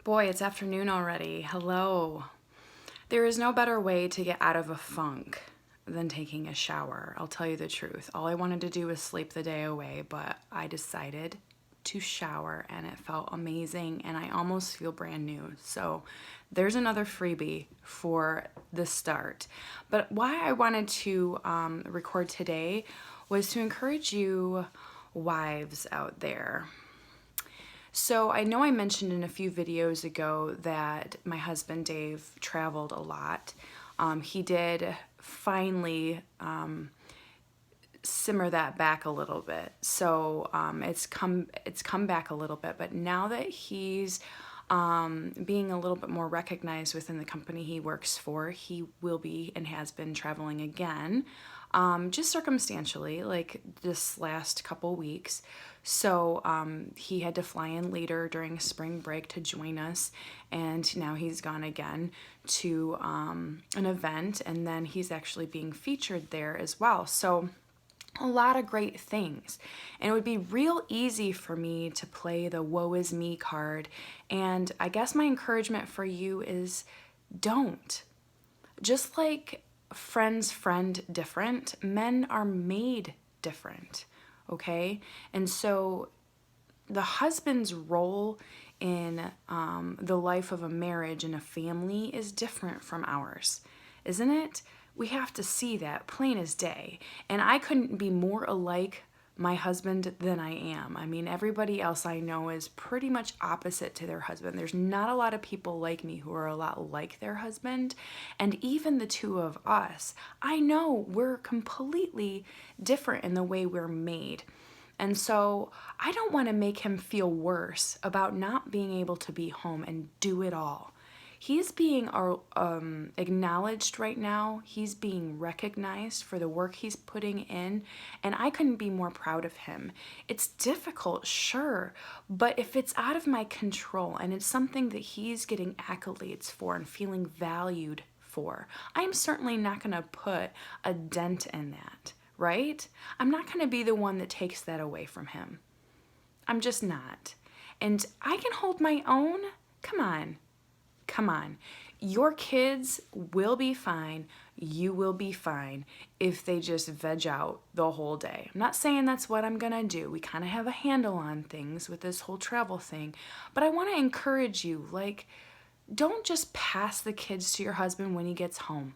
Boy, it's afternoon already. Hello. There is no better way to get out of a funk than taking a shower. I'll tell you the truth. All I wanted to do was sleep the day away, but I decided to shower and it felt amazing and I almost feel brand new. So there's another freebie for the start. But why I wanted to record today was to encourage you wives out there. So I know I mentioned in a few videos ago that my husband Dave traveled a lot. He did finally simmer that back a little bit. So it's come back a little bit. But now that he's being a little bit more recognized within the company he works for, he will be and has been traveling again, just circumstantially, like this last couple weeks. So he had to fly in later during spring break to join us, and now he's gone again to an event, and then he's actually being featured there as well. So a lot of great things. And it would be real easy for me to play the woe is me card. And I guess my encouragement for you is don't. Just like friends friend different, men are made different, okay? And so the husband's role in the life of a marriage and a family is different from ours, isn't it? We have to see that plain as day. And I couldn't be more alike my husband than I am. I mean, everybody else I know is pretty much opposite to their husband. There's not a lot of people like me who are a lot like their husband. And even the two of us, I know we're completely different in the way we're made. And so I don't want to make him feel worse about not being able to be home and do it all. He's being acknowledged right now. He's being recognized for the work he's putting in, and I couldn't be more proud of him. It's difficult, sure, but if it's out of my control and it's something that he's getting accolades for and feeling valued for, I'm certainly not going to put a dent in that, right? I'm not going to be the one that takes that away from him. I'm just not. And I can hold my own. Come on. Come on. Your kids will be fine. You will be fine if they just veg out the whole day. I'm not saying that's what I'm going to do. We kind of have a handle on things with this whole travel thing. But I want to encourage you, like, don't just pass the kids to your husband when he gets home.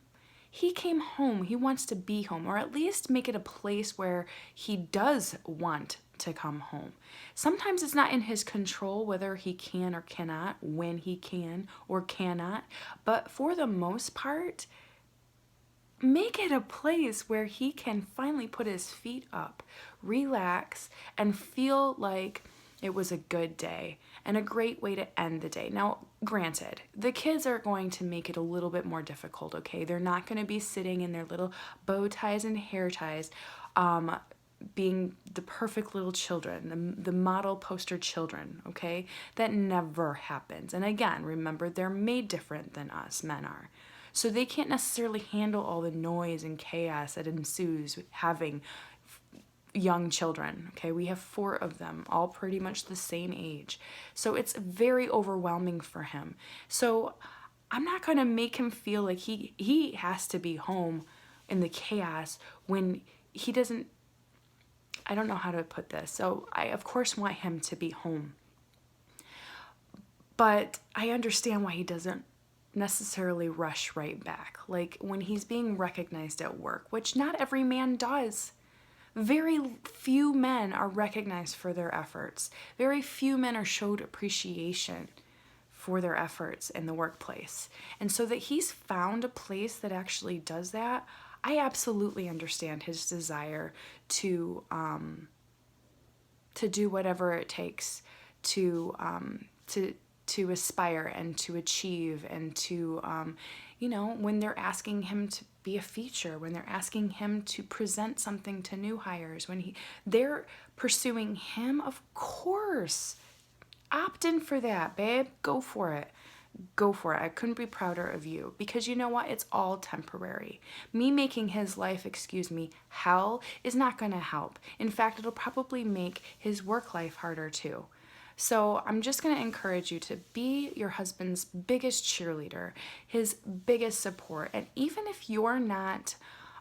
He came home. He wants to be home, or at least make it a place where he does want to come home. Sometimes it's not in his control whether he can or cannot, when he can or cannot, but for the most part, make it a place where he can finally put his feet up, relax, and feel like it was a good day and a great way to end the day. Now, granted, the kids are going to make it a little bit more difficult, okay? They're not going to be sitting in their little bow ties and hair ties, being the perfect little children, the model poster children, okay? That never happens. And again, remember, they're made different than us, men are. So they can't necessarily handle all the noise and chaos that ensues with having young children, okay? We have 4 of them, all pretty much the same age. So it's very overwhelming for him. So I'm not going to make him feel like he has to be home in the chaos when he doesn't. I don't know how to put this. So I, of course, want him to be home. But I understand why he doesn't necessarily rush right back. Like when he's being recognized at work, which not every man does. Very few men are recognized for their efforts. Very few men are showed appreciation for their efforts in the workplace. And so that he's found a place that actually does that, I absolutely understand his desire to do whatever it takes to aspire and to achieve and to, when they're asking him to be a feature, when they're asking him to present something to new hires, when they're pursuing him, of course, opt in for that, babe. Go for it. Go for it. I couldn't be prouder of you because you know what? It's all temporary. Me making his life, hell is not going to help. In fact, it'll probably make his work life harder too. So I'm just going to encourage you to be your husband's biggest cheerleader, his biggest support. And even if you're not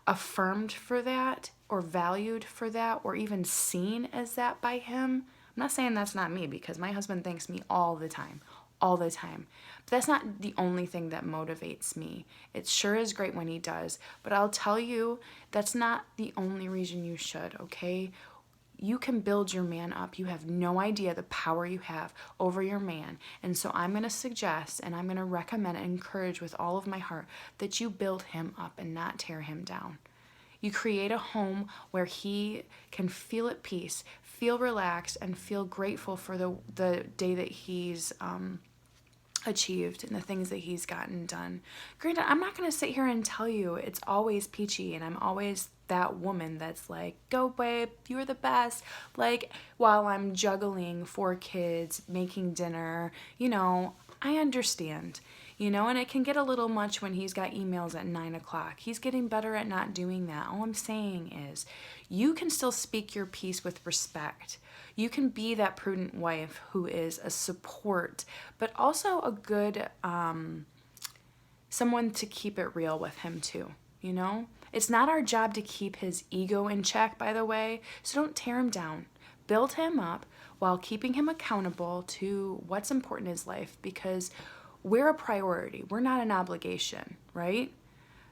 affirmed for that or valued for that or even seen as that by him, I'm not saying that's not me, because my husband thanks me all the time, all the time. But that's not the only thing that motivates me. It sure is great when he does, but I'll tell you, that's not the only reason you should, okay? You can build your man up. You have no idea the power you have over your man. And so I'm going to suggest, and I'm going to recommend and encourage with all of my heart, that you build him up and not tear him down. You create a home where he can feel at peace, feel relaxed, and feel grateful for the day that he's achieved and the things that he's gotten done. Granted, I'm not going to sit here and tell you it's always peachy and I'm always that woman that's like, go babe, you're the best. Like, while I'm juggling 4 kids, making dinner, I understand. And it can get a little much when he's got emails at 9 o'clock. He's getting better at not doing that. All I'm saying is you can still speak your piece with respect. You can be that prudent wife who is a support, but also a good someone to keep it real with him too, It's not our job to keep his ego in check, by the way, so don't tear him down. Build him up while keeping him accountable to what's important in his life, because we're a priority. We're not an obligation, right?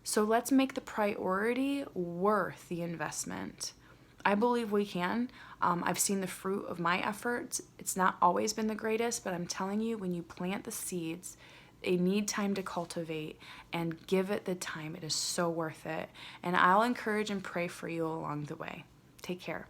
So let's make the priority worth the investment. I believe we can. I've seen the fruit of my efforts. It's not always been the greatest, but I'm telling you, when you plant the seeds, they need time to cultivate, and give it the time. It is so worth it. And I'll encourage and pray for you along the way. Take care.